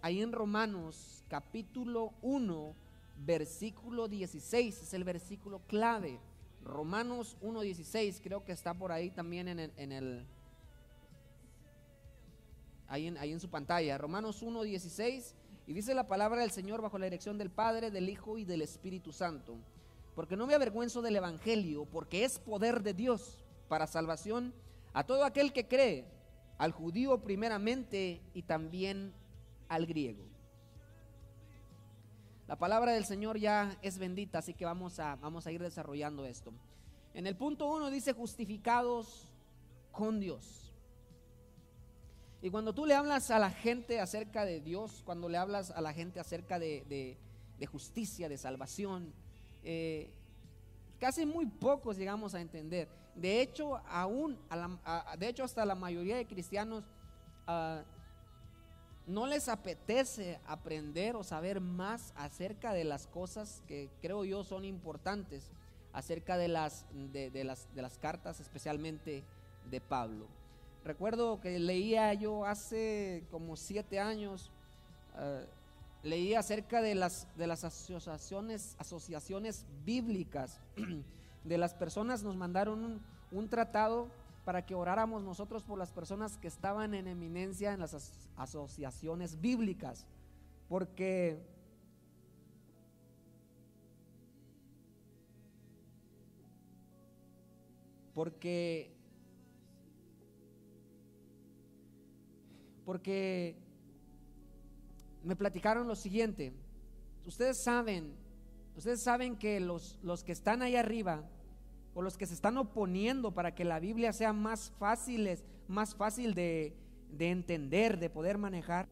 ahí en Romanos capítulo 1, versículo 16, es el versículo clave. Romanos 1:16, creo que está por ahí también ahí en su pantalla. Romanos 1:16, y dice la palabra del Señor bajo la dirección del Padre, del Hijo y del Espíritu Santo. Porque no me avergüenzo del Evangelio, porque es poder de Dios para salvación a todo aquel que cree, al judío primeramente y también al griego. La palabra del Señor ya es bendita, así que vamos a ir desarrollando esto. En el punto 1 dice justificados con Dios. Y cuando tú le hablas a la gente acerca de Dios, cuando le hablas a la gente acerca de justicia, de salvación, casi muy pocos llegamos a entender. De hecho, hasta la mayoría de cristianos no les apetece aprender o saber más acerca de las cosas que creo yo son importantes, acerca de las cartas, especialmente de Pablo. Recuerdo que leía yo hace como 7 años, leía acerca de las asociaciones bíblicas. De las personas nos mandaron un tratado para que oráramos nosotros por las personas que estaban en eminencia en las asociaciones bíblicas, porque me platicaron lo siguiente. Ustedes saben que los que están ahí arriba, o los que se están oponiendo para que la Biblia sea más fácil de entender, de poder manejar,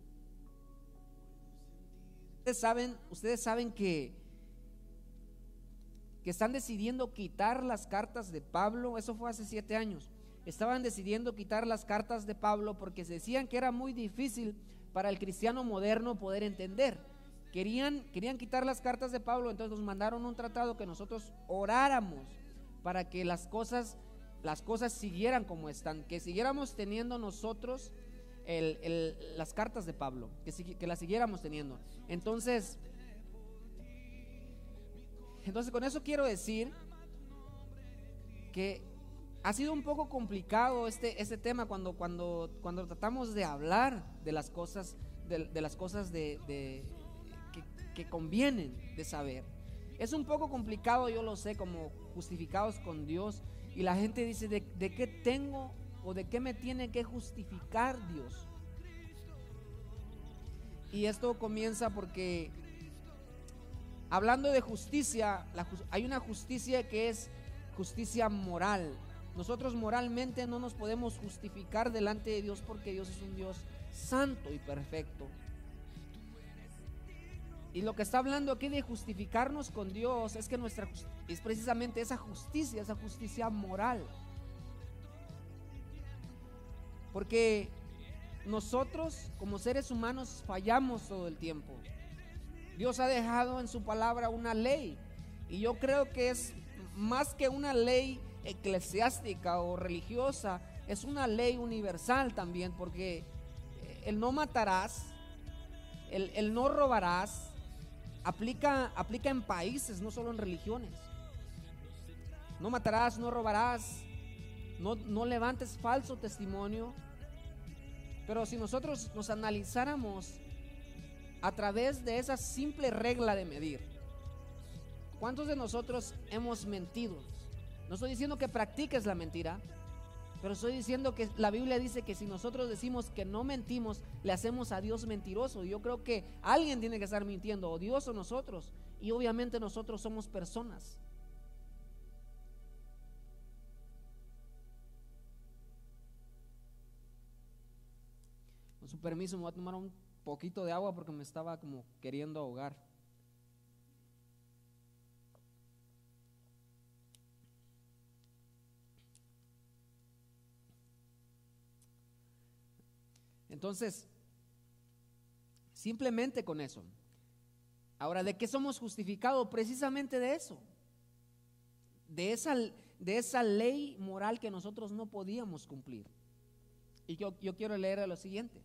ustedes saben que están decidiendo quitar las cartas de Pablo. Eso fue hace 7 años. Estaban decidiendo quitar las cartas de Pablo porque se decían que era muy difícil para el cristiano moderno poder entender. Querían quitar las cartas de Pablo, entonces nos mandaron un tratado que nosotros oráramos para que las cosas siguieran como están, que siguiéramos teniendo nosotros las cartas de Pablo, que las siguiéramos teniendo. Entonces con eso quiero decir que ha sido un poco complicado este tema cuando tratamos de hablar de las cosas que convienen de saber. Es un poco complicado, yo lo sé, como justificados con Dios, y la gente dice, ¿de qué tengo o de qué me tiene que justificar Dios? Y esto comienza porque, hablando de justicia, hay una justicia que es justicia moral. Nosotros moralmente no nos podemos justificar delante de Dios porque Dios es un Dios santo y perfecto. Y lo que está hablando aquí de justificarnos con Dios es que es precisamente esa justicia moral. Porque nosotros como seres humanos fallamos todo el tiempo. Dios ha dejado en su palabra una ley, y yo creo que es más que una ley eclesiástica o religiosa, es una ley universal también, porque el no matarás, el no robarás, aplica en países, no solo en religiones. No matarás, no robarás, no levantes falso testimonio. Pero si nosotros nos analizáramos a través de esa simple regla de medir, ¿cuántos de nosotros hemos mentido? No estoy diciendo que practiques la mentira, pero estoy diciendo que la Biblia dice que si nosotros decimos que no mentimos, le hacemos a Dios mentiroso. Y yo creo que alguien tiene que estar mintiendo, o Dios o nosotros. Y obviamente nosotros somos personas. Con su permiso, me voy a tomar un poquito de agua porque me estaba como queriendo ahogar. Entonces, simplemente con eso. Ahora, ¿de qué somos justificados? Precisamente de eso. De esa ley moral que nosotros no podíamos cumplir. Y yo quiero leer lo siguiente.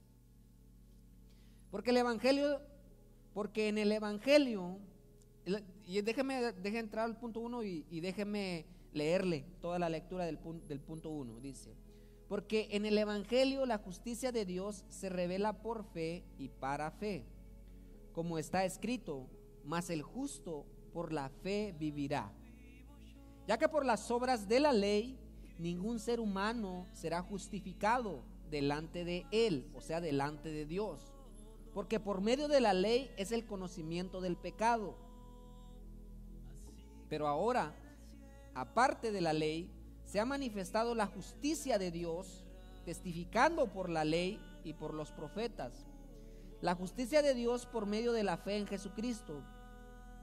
Porque el Evangelio, porque en el Evangelio, y deje entrar al punto 1 y déjeme leerle toda la lectura del punto 1. Dice: porque en el Evangelio la justicia de Dios se revela por fe y para fe, como está escrito: mas el justo por la fe vivirá. Ya que por las obras de la ley ningún ser humano será justificado delante de él, o sea, delante de Dios, porque por medio de la ley es el conocimiento del pecado. Pero ahora, aparte de la ley, se ha manifestado la justicia de Dios, testificando por la ley y por los profetas. La justicia de Dios por medio de la fe en Jesucristo,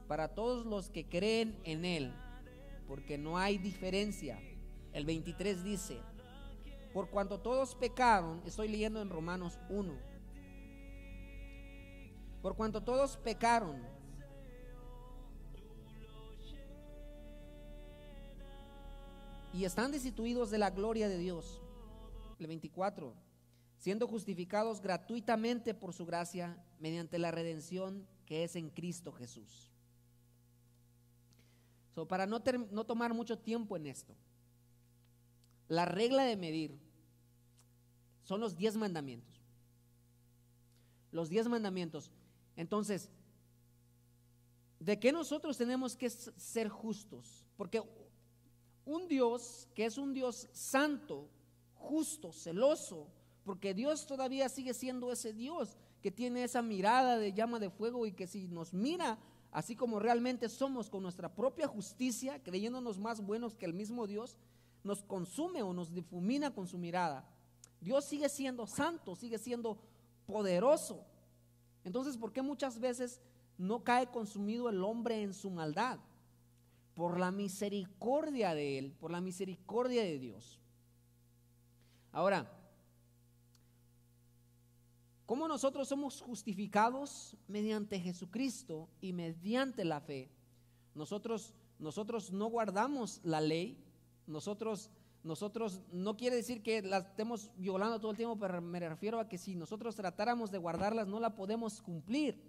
para todos los que creen en Él, porque no hay diferencia. El 23 dice: por cuanto todos pecaron, estoy leyendo en Romanos 1, por cuanto todos pecaron y están destituidos de la gloria de Dios. El 24, siendo justificados gratuitamente por su gracia, mediante la redención que es en Cristo Jesús. Para no tomar mucho tiempo en esto, la regla de medir son los 10 mandamientos. Los 10 mandamientos. Entonces, ¿de qué nosotros tenemos que ser justos? Porque un Dios que es un Dios santo, justo, celoso, porque Dios todavía sigue siendo ese Dios que tiene esa mirada de llama de fuego, y que si nos mira así como realmente somos, con nuestra propia justicia, creyéndonos más buenos que el mismo Dios, nos consume o nos difumina con su mirada. Dios sigue siendo santo, sigue siendo poderoso. Entonces, ¿por qué muchas veces no cae consumido el hombre en su maldad? Por la misericordia de Él, por la misericordia de Dios. Ahora, ¿cómo nosotros somos justificados? Mediante Jesucristo y mediante la fe. Nosotros no guardamos la ley. Nosotros no quiere decir que la estemos violando todo el tiempo, pero me refiero a que si nosotros tratáramos de guardarlas, no la podemos cumplir.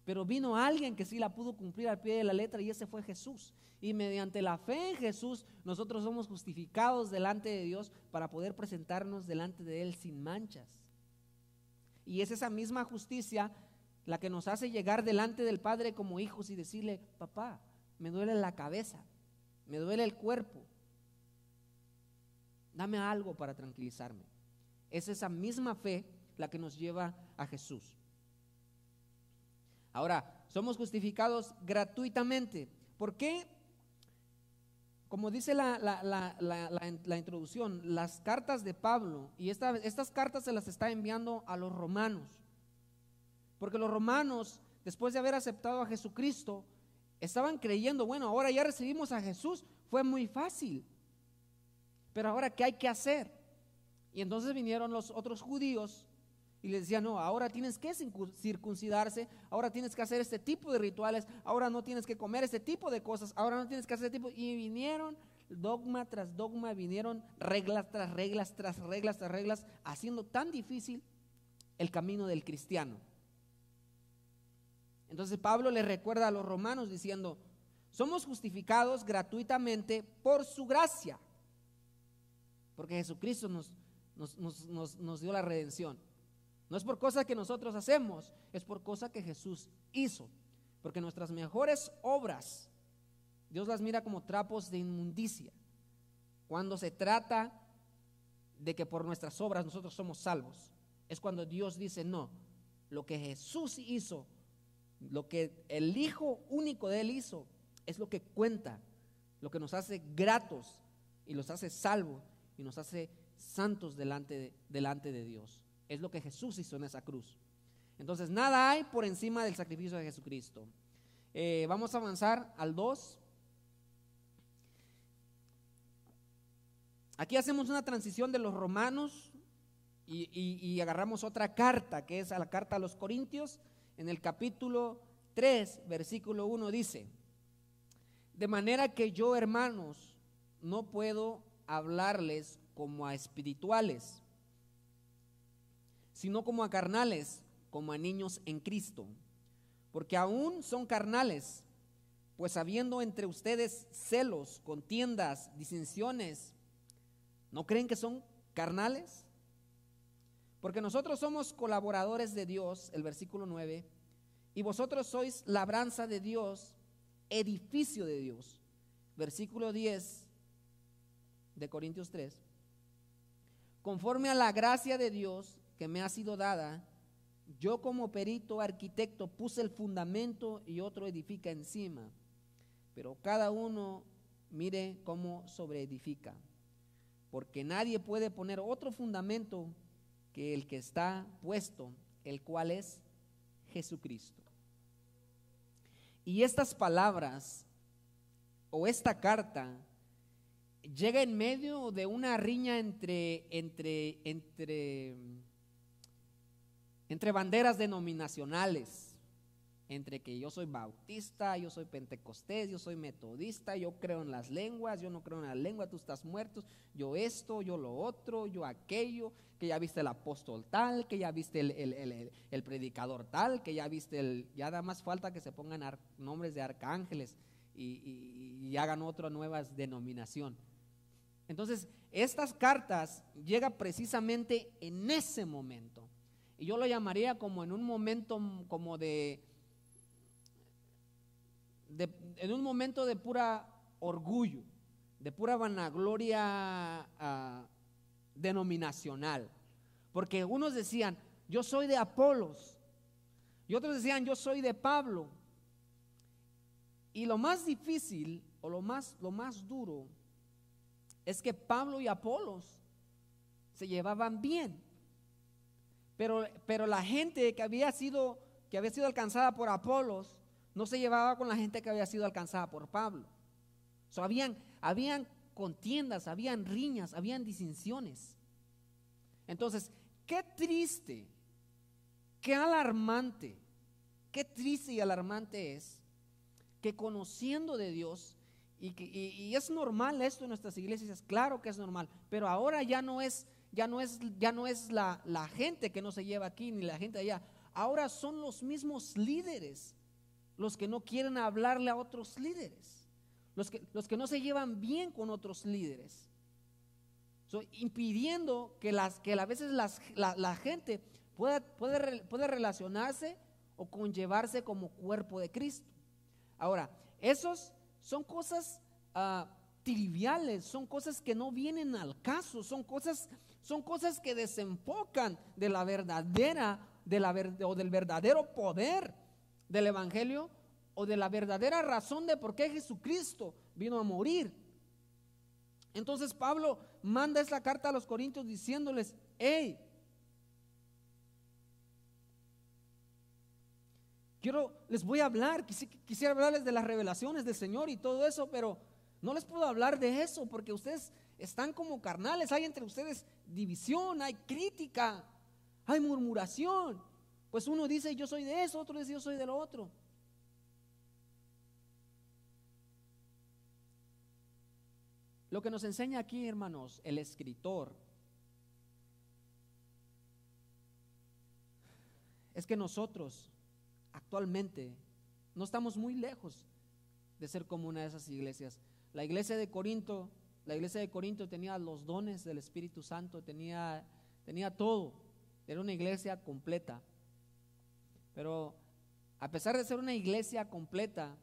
Pero vino alguien que sí la pudo cumplir al pie de la letra, y ese fue Jesús. Y mediante la fe en Jesús, nosotros somos justificados delante de Dios para poder presentarnos delante de Él sin manchas. Y es esa misma justicia la que nos hace llegar delante del Padre como hijos y decirle: papá, me duele la cabeza, me duele el cuerpo, dame algo para tranquilizarme. Es esa misma fe la que nos lleva a Jesús. Ahora, somos justificados gratuitamente. ¿Por qué? Como dice la introducción, las cartas de Pablo, y estas cartas se las está enviando a los romanos, porque los romanos, después de haber aceptado a Jesucristo, estaban creyendo: bueno, ahora ya recibimos a Jesús, fue muy fácil, pero ahora ¿qué hay que hacer? Y entonces vinieron los otros judíos y les decían: no, ahora tienes que circuncidarse, ahora tienes que hacer este tipo de rituales, ahora no tienes que comer este tipo de cosas, ahora no tienes que hacer este tipo. Y vinieron dogma tras dogma, vinieron reglas tras reglas, tras reglas, tras reglas, haciendo tan difícil el camino del cristiano. Entonces Pablo les recuerda a los romanos diciendo: somos justificados gratuitamente por su gracia, porque Jesucristo nos dio la redención. No es por cosas que nosotros hacemos, es por cosas que Jesús hizo. Porque nuestras mejores obras, Dios las mira como trapos de inmundicia, cuando se trata de que por nuestras obras nosotros somos salvos. Es cuando Dios dice: no, lo que Jesús hizo, lo que el Hijo único de Él hizo, es lo que cuenta, lo que nos hace gratos y los hace salvos y nos hace santos delante de Dios. Es lo que Jesús hizo en esa cruz. Entonces, nada hay por encima del sacrificio de Jesucristo. Vamos a avanzar al 2. Aquí hacemos una transición de los romanos y agarramos otra carta, que es a la carta a los Corintios. En el capítulo 3, versículo 1 dice: de manera que yo, hermanos, no puedo hablarles como a espirituales, sino como a carnales, como a niños en Cristo, porque aún son carnales, pues habiendo entre ustedes celos, contiendas, disensiones, ¿no creen que son carnales? Porque nosotros somos colaboradores de Dios, el versículo 9, y vosotros sois labranza de Dios, edificio de Dios. Versículo 10 de Corintios 3. Conforme a la gracia de Dios que me ha sido dada, yo como perito arquitecto puse el fundamento y otro edifica encima. Pero cada uno mire cómo sobreedifica. Porque nadie puede poner otro fundamento que el que está puesto, el cual es Jesucristo. Y estas palabras o esta carta llega en medio de una riña entre banderas denominacionales, entre que yo soy bautista, yo soy pentecostés, yo soy metodista, yo creo en las lenguas, yo no creo en las lenguas, tú estás muerto, yo esto, yo lo otro, yo aquello, que ya viste el apóstol tal, que ya viste el predicador tal, que ya viste ya nada más falta que se pongan nombres de arcángeles y hagan otra nueva denominación. Entonces, estas cartas llegan precisamente en ese momento, y yo lo llamaría como en un momento como en un momento de pura orgullo, de pura vanagloria denominacional, porque unos decían yo soy de Apolos y otros decían yo soy de Pablo, y lo más difícil o lo más duro es que Pablo y Apolos se llevaban bien, pero la gente que había sido alcanzada por Apolos no se llevaba con la gente que había sido alcanzada por Pablo. Habían contiendas, habían riñas, habían disensiones. Entonces, qué triste, qué alarmante, qué triste y alarmante es que conociendo de Dios, y es normal esto en nuestras iglesias, claro que es normal, pero ahora ya no es la gente que no se lleva aquí ni la gente allá, ahora son los mismos líderes los que no quieren hablarle a otros líderes, los que no se llevan bien con otros líderes, impidiendo que a veces la gente puede relacionarse o conllevarse como cuerpo de Cristo. Ahora, esos son cosas triviales, son cosas que no vienen al caso, son cosas que desenfocan de la verdadera o del verdadero poder del evangelio, o de la verdadera razón de por qué Jesucristo vino a morir. Entonces Pablo manda esta carta a los corintios diciéndoles: hey, les voy a hablar, quisiera hablarles de las revelaciones del Señor y todo eso, pero no les puedo hablar de eso porque ustedes están como carnales, hay entre ustedes división, hay crítica, hay murmuración. Pues uno dice yo soy de eso, otro dice yo soy de lo otro. Lo que nos enseña aquí, hermanos, el escritor, es que nosotros actualmente no estamos muy lejos de ser como una de esas iglesias. La iglesia de Corinto tenía los dones del Espíritu Santo, tenía todo, era una iglesia completa. Pero a pesar de ser una iglesia completa,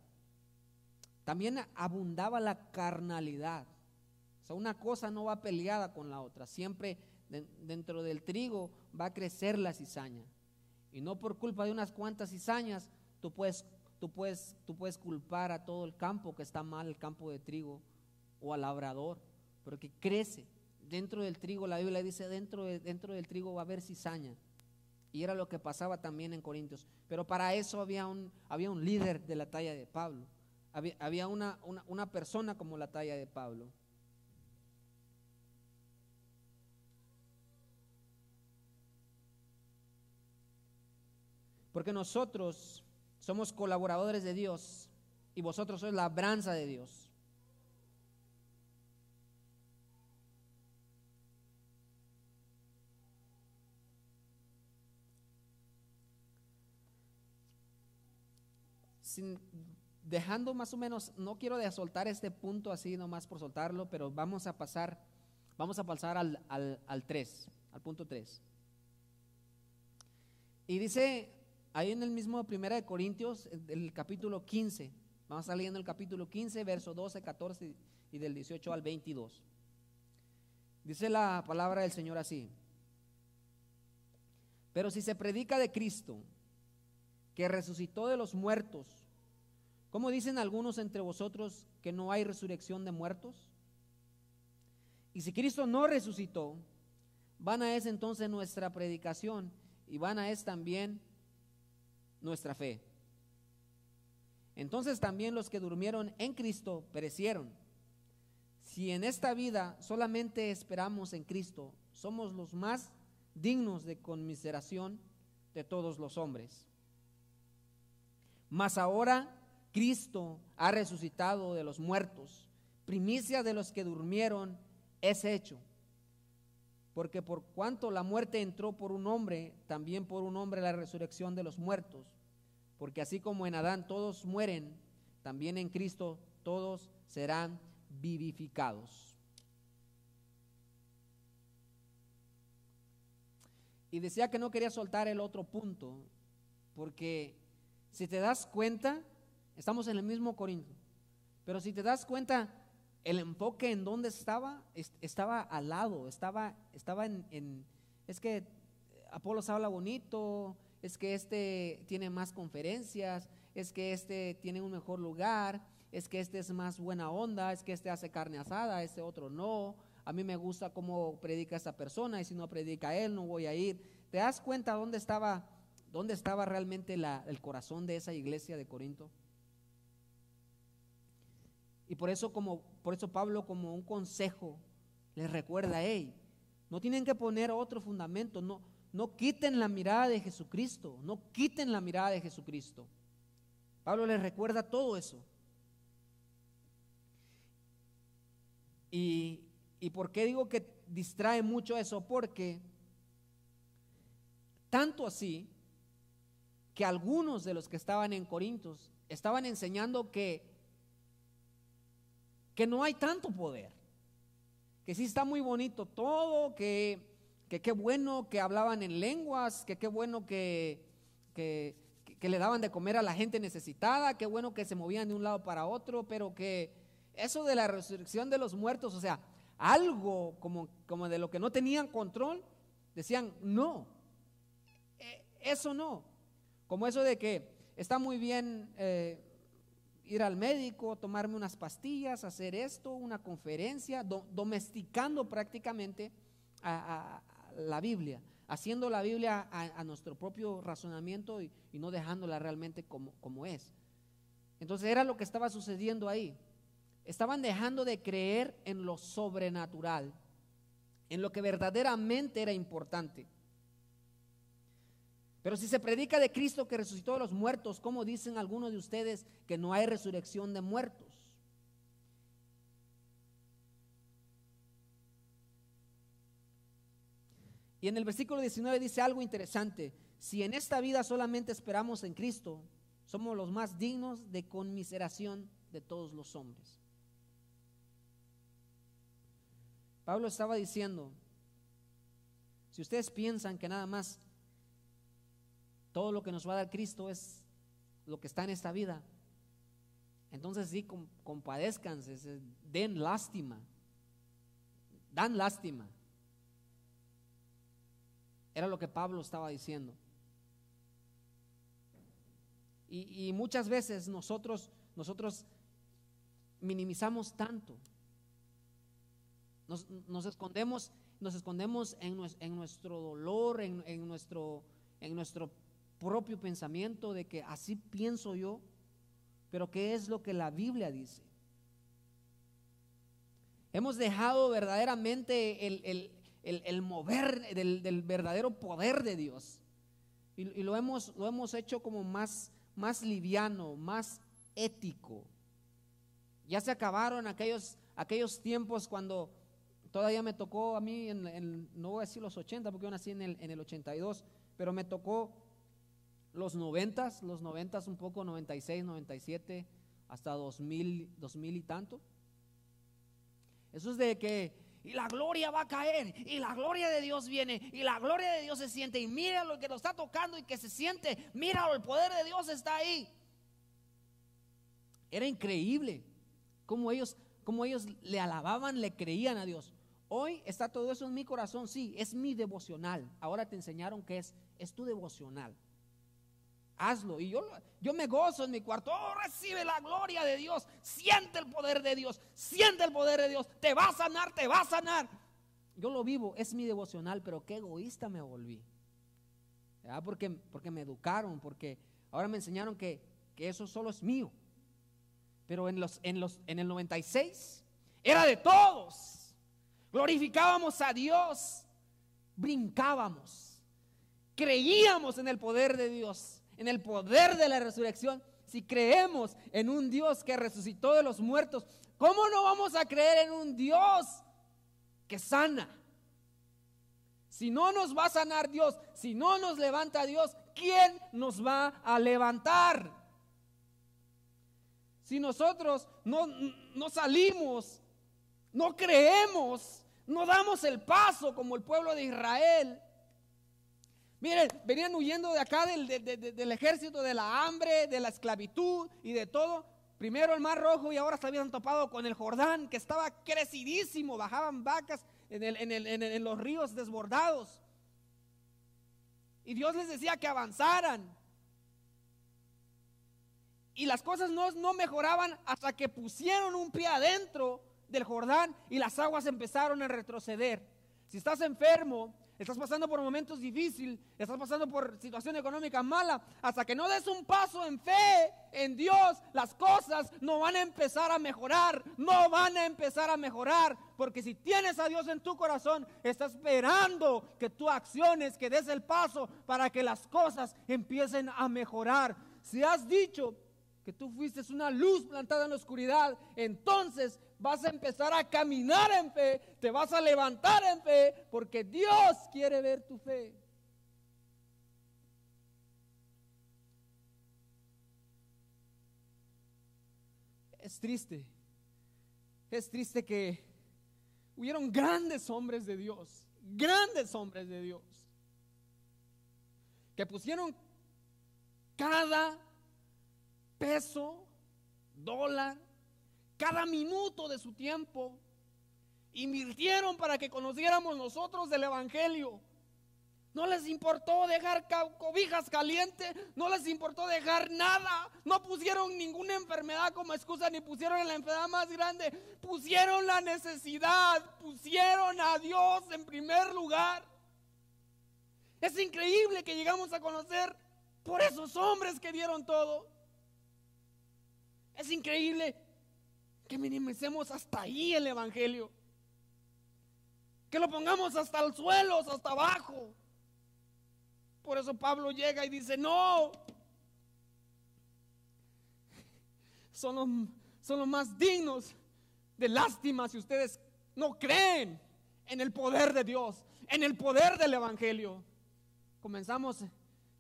también abundaba la carnalidad. O sea, una cosa no va peleada con la otra. Siempre dentro del trigo va a crecer la cizaña. Y no por culpa de unas cuantas cizañas tú puedes culpar a todo el campo que está mal, el campo de trigo, o al labrador, porque crece. Dentro del trigo, la Biblia dice, dentro del trigo va a haber cizaña. Y era lo que pasaba también en Corintios. Pero para eso había un líder de la talla de Pablo. Había una persona como la talla de Pablo. Porque nosotros somos colaboradores de Dios y vosotros sois labranza de Dios. dejando más o menos, no quiero de soltar este punto así nomás por soltarlo, pero vamos a pasar al 3, al punto 3. Y dice ahí en el mismo 1 Corintios, el capítulo 15, vamos a estar leyendo el capítulo 15, verso 12, 14 y del 18 al 22. Dice la palabra del Señor así: pero si se predica de Cristo, que resucitó de los muertos, ¿cómo dicen algunos entre vosotros que no hay resurrección de muertos? Y si Cristo no resucitó, vana es entonces nuestra predicación y vana es también nuestra fe. Entonces también los que durmieron en Cristo perecieron. Si en esta vida solamente esperamos en Cristo, somos los más dignos de conmiseración de todos los hombres. Mas ahora Cristo ha resucitado de los muertos, primicia de los que durmieron es hecho. Porque por cuanto la muerte entró por un hombre, también por un hombre la resurrección de los muertos. Porque así como en Adán todos mueren, también en Cristo todos serán vivificados. Y decía que no quería soltar el otro punto, porque si te das cuenta, estamos en el mismo Corinto, pero si te das cuenta, el enfoque en dónde estaba al lado, estaba es que Apolos habla bonito, es que este tiene más conferencias, es que este tiene un mejor lugar, es que este es más buena onda, es que este hace carne asada, este otro no. A mí me gusta cómo predica esta persona y si no predica él no voy a ir. ¿Te das cuenta dónde estaba realmente el corazón de esa iglesia de Corinto? Y por eso Pablo, como un consejo, les recuerda: hey, no tienen que poner otro fundamento, no quiten la mirada de Jesucristo, no quiten la mirada de Jesucristo. Pablo les recuerda todo eso. ¿Y por qué digo que distrae mucho eso? Porque tanto así que algunos de los que estaban en Corintios estaban enseñando que no hay tanto poder, que sí está muy bonito todo, que qué bueno que hablaban en lenguas, que qué bueno que le daban de comer a la gente necesitada, qué bueno que se movían de un lado para otro, pero que eso de la resurrección de los muertos, o sea, algo como de lo que no tenían control, decían no, eso no, como eso de que está muy bien ir al médico, tomarme unas pastillas, hacer esto, una conferencia, domesticando prácticamente a la Biblia, haciendo la Biblia a nuestro propio razonamiento y no dejándola realmente como es. Entonces era lo que estaba sucediendo ahí. Estaban dejando de creer en lo sobrenatural, en lo que verdaderamente era importante. Pero si se predica de Cristo que resucitó de los muertos, ¿cómo dicen algunos de ustedes que no hay resurrección de muertos? Y en el versículo 19 dice algo interesante: si en esta vida solamente esperamos en Cristo, somos los más dignos de conmiseración de todos los hombres. Pablo estaba diciendo: si ustedes piensan que nada más todo lo que nos va a dar Cristo es lo que está en esta vida, entonces sí, compadézcanse, dan lástima. Era lo que Pablo estaba diciendo. Y muchas veces nosotros minimizamos tanto. Nos escondemos en nuestro dolor, en nuestro propio pensamiento de que así pienso yo, pero ¿qué es lo que la Biblia dice? Hemos dejado verdaderamente el mover del verdadero poder de Dios y lo hemos hecho como más liviano, más ético. Ya se acabaron aquellos tiempos cuando todavía me tocó a mí, no voy a decir los 80 porque yo nací en el 82, pero me tocó los noventas un poco, 96, 97, hasta 2000 y tanto. Eso es de que y la gloria va a caer, y la gloria de Dios viene, y la gloria de Dios se siente, y mira lo que lo está tocando y que se siente, mira, el poder de Dios está ahí. Era increíble cómo ellos le alababan, le creían a Dios. Hoy está todo eso en mi corazón, sí, es mi devocional. Ahora te enseñaron que es tu devocional. Hazlo, y yo me gozo en mi cuarto. Oh, recibe la gloria de Dios, siente el poder de Dios, siente el poder de Dios, te va a sanar, te va a sanar. Yo lo vivo, es mi devocional, pero qué egoísta me volví, ¿verdad? Porque me educaron, porque ahora me enseñaron que eso solo es mío. Pero en el 96 era de todos. Glorificábamos a Dios, brincábamos, creíamos en el poder de Dios, en el poder de la resurrección. Si creemos en un Dios que resucitó de los muertos, ¿cómo no vamos a creer en un Dios que sana? Si no nos va a sanar Dios, si no nos levanta Dios, ¿quién nos va a levantar? Si nosotros no salimos, no creemos, no damos el paso como el pueblo de Israel. Miren, venían huyendo de acá del ejército, de la hambre, de la esclavitud y de todo. Primero el Mar Rojo y ahora se habían topado con el Jordán, que estaba crecidísimo. Bajaban vacas en los ríos desbordados. Y Dios les decía que avanzaran. Y las cosas no mejoraban hasta que pusieron un pie adentro del Jordán y las aguas empezaron a retroceder. Si estás enfermo, estás pasando por momentos difíciles, estás pasando por situación económica mala, hasta que no des un paso en fe en Dios, las cosas no van a empezar a mejorar, no van a empezar a mejorar, porque si tienes a Dios en tu corazón, está esperando que tú acciones, que des el paso para que las cosas empiecen a mejorar. Si has dicho que tú fuiste una luz plantada en la oscuridad, entonces vas a empezar a caminar en fe, te vas a levantar en fe, porque Dios quiere ver tu fe. Es triste que hubieron grandes hombres de Dios, que pusieron cada peso, dólar, cada minuto de su tiempo, invirtieron para que conociéramos nosotros del evangelio. No les importó dejar cobijas calientes, no les importó dejar nada, no pusieron ninguna enfermedad como excusa, ni pusieron la enfermedad más grande, pusieron la necesidad, pusieron a Dios en primer lugar. Es increíble que llegamos a conocer por esos hombres que dieron todo. Es increíble que minimicemos hasta ahí el evangelio, que lo pongamos hasta el suelo, hasta abajo. Por eso Pablo llega y dice: no, son los más dignos de lástima si ustedes no creen en el poder de Dios, en el poder del evangelio. Comenzamos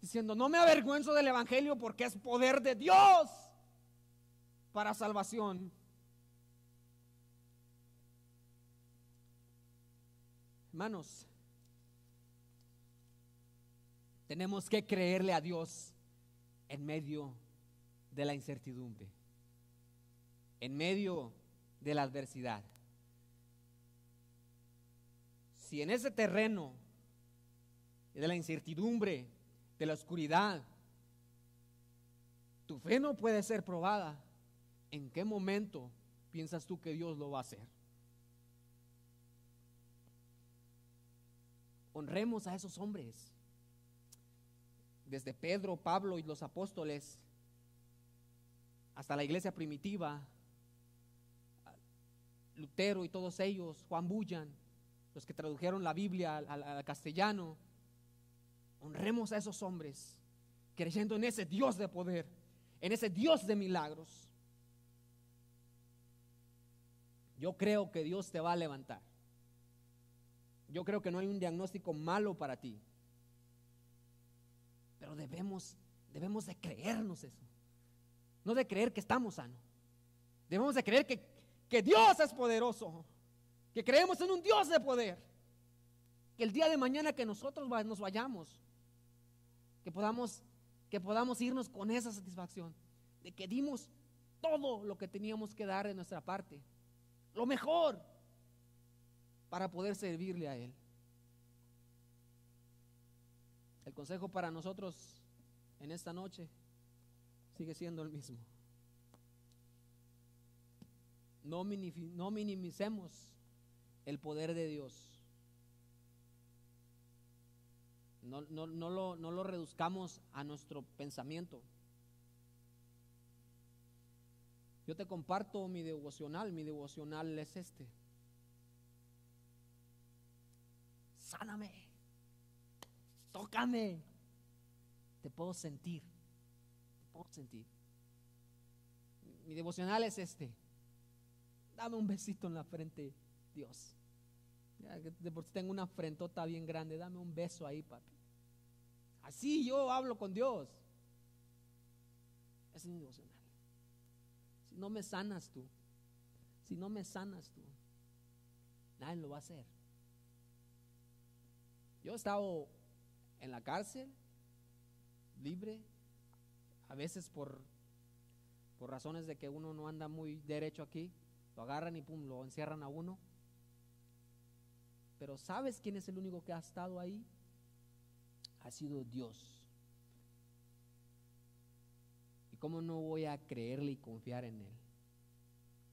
diciendo: no me avergüenzo del evangelio porque es poder de Dios para salvación. Hermanos, tenemos que creerle a Dios en medio de la incertidumbre, en medio de la adversidad. Si en ese terreno de la incertidumbre, de la oscuridad, tu fe no puede ser probada, ¿en qué momento piensas tú que Dios lo va a hacer? Honremos a esos hombres, desde Pedro, Pablo y los apóstoles, hasta la iglesia primitiva, Lutero y todos ellos, Juan Bunyan, los que tradujeron la Biblia al castellano. Honremos a esos hombres, creyendo en ese Dios de poder, en ese Dios de milagros. Yo creo que Dios te va a levantar. Yo creo que no hay un diagnóstico malo para ti, pero debemos debemos de creernos eso. No de creer que estamos sanos. Debemos de creer que Dios es poderoso. Que creemos en un Dios de poder. Que el día de mañana que nosotros nos vayamos, que podamos irnos con esa satisfacción de que dimos todo lo que teníamos que dar de nuestra parte, lo mejor, para poder servirle a Él. El consejo para nosotros en esta noche sigue siendo el mismo. No minimicemos el poder de Dios. No lo reduzcamos a nuestro pensamiento. Yo te comparto mi devocional. Mi devocional es este: sáname, tócame, te puedo sentir, Mi devocional es este: dame un besito en la frente, Dios. Ya que de por sí tengo una frentota bien grande, dame un beso ahí, papi. Así yo hablo con Dios. Ese es mi devocional. Si no me sanas tú, nadie lo va a hacer. Yo he estado en la cárcel, libre, a veces por razones de que uno no anda muy derecho aquí, lo agarran y pum, lo encierran a uno. Pero ¿sabes quién es el único que ha estado ahí? Ha sido Dios. ¿Y cómo no voy a creerle y confiar en Él?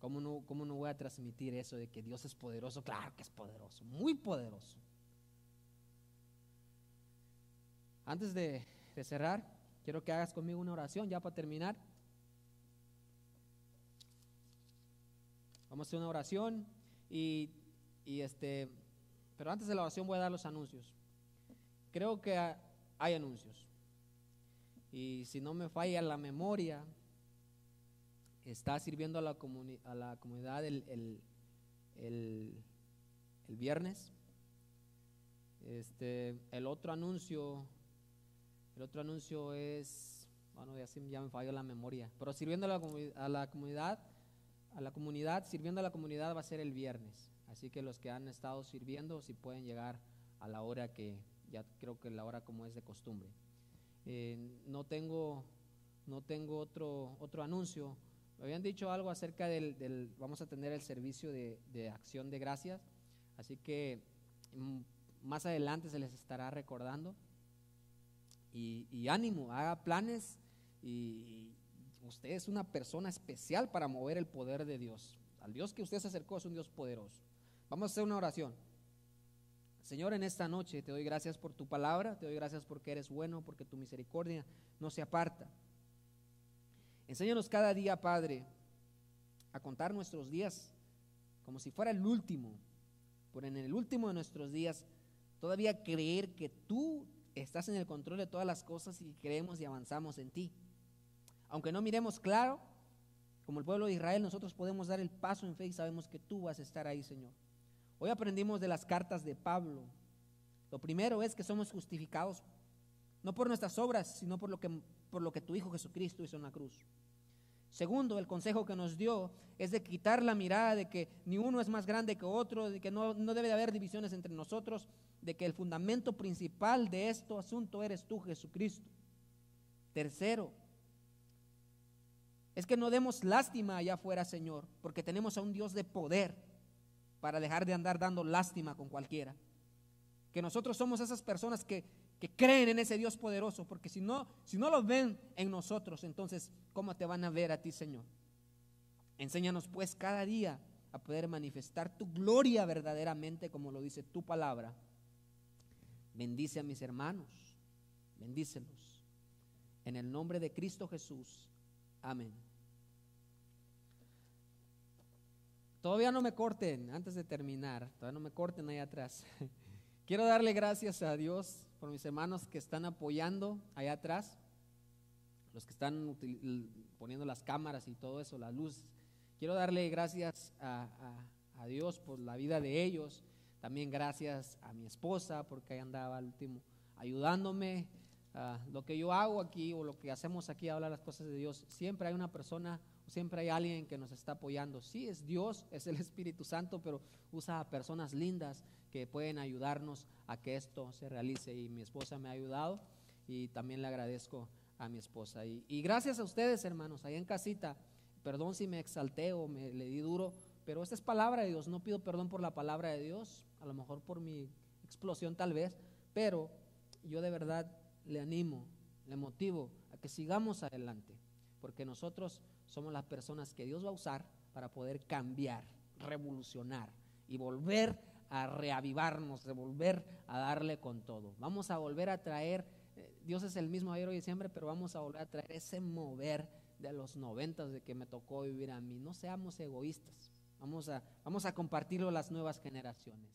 ¿Cómo no voy a transmitir eso de que Dios es poderoso? Claro que es poderoso, muy poderoso. Antes de cerrar, quiero que hagas conmigo una oración ya para terminar. Vamos a hacer una oración pero antes de la oración voy a dar los anuncios. Creo que hay anuncios. Y si no me falla la memoria, está sirviendo a la comunidad el viernes. El otro anuncio es, bueno, ya me falló la memoria, pero sirviendo a la comunidad, sirviendo a la comunidad va a ser el viernes. Así que los que han estado sirviendo, si pueden llegar a la hora que, ya creo que la hora como es de costumbre. No tengo otro anuncio. Me habían dicho algo acerca vamos a tener el servicio de acción de gracias, así que más adelante se les estará recordando. Y ánimo, haga planes, y usted es una persona especial para mover el poder de Dios. Al Dios que usted se acercó es un Dios poderoso. Vamos a hacer una oración. Señor, en esta noche te doy gracias por tu palabra, te doy gracias porque eres bueno, porque tu misericordia no se aparta. Enséñanos cada día, Padre, a contar nuestros días como si fuera el último, por en el último de nuestros días todavía creer que tú estás en el control de todas las cosas y creemos y avanzamos en ti. Aunque no miremos claro, como el pueblo de Israel, nosotros podemos dar el paso en fe y sabemos que tú vas a estar ahí, Señor. Hoy aprendimos de las cartas de Pablo. Lo primero es que somos justificados no por nuestras obras, sino por lo que tu Hijo Jesucristo hizo en la cruz. Segundo, el consejo que nos dio es de quitar la mirada de que ni uno es más grande que otro, de que no debe de haber divisiones entre nosotros, de que el fundamento principal de este asunto eres tú, Jesucristo. Tercero, es que no demos lástima allá afuera, Señor, porque tenemos a un Dios de poder para dejar de andar dando lástima con cualquiera. Que nosotros somos esas personas que creen en ese Dios poderoso, porque si no lo ven en nosotros, entonces ¿cómo te van a ver a ti, Señor? Enséñanos pues cada día a poder manifestar tu gloria verdaderamente, como lo dice tu palabra. Bendice a mis hermanos, bendícelos. En el nombre de Cristo Jesús, amén. Todavía no me corten, antes de terminar, todavía no me corten ahí atrás. Quiero darle gracias a Dios por mis hermanos que están apoyando allá atrás, los que están poniendo las cámaras y todo eso, las luces. Quiero darle gracias a Dios por la vida de ellos. También gracias a mi esposa porque ahí andaba al último ayudándome. lo que yo hago aquí o lo que hacemos aquí, hablar las cosas de Dios, siempre hay una persona, siempre hay alguien que nos está apoyando. Sí, es Dios, es el Espíritu Santo, pero usa a personas lindas que pueden ayudarnos a que esto se realice, y mi esposa me ha ayudado y también le agradezco a mi esposa. Y gracias a ustedes, hermanos, ahí en casita. Perdón si me exalté o le di duro, pero esta es palabra de Dios. No pido perdón por la palabra de Dios, a lo mejor por mi explosión tal vez, pero yo de verdad le animo, le motivo a que sigamos adelante, porque nosotros somos las personas que Dios va a usar para poder cambiar, revolucionar y volver a reavivarnos, de volver a darle con todo. Vamos a volver a traer, Dios es el mismo ayer, hoy y siempre, pero vamos a volver a traer ese mover de los 90 de que me tocó vivir a mí. No seamos egoístas, vamos a compartirlo a las nuevas generaciones.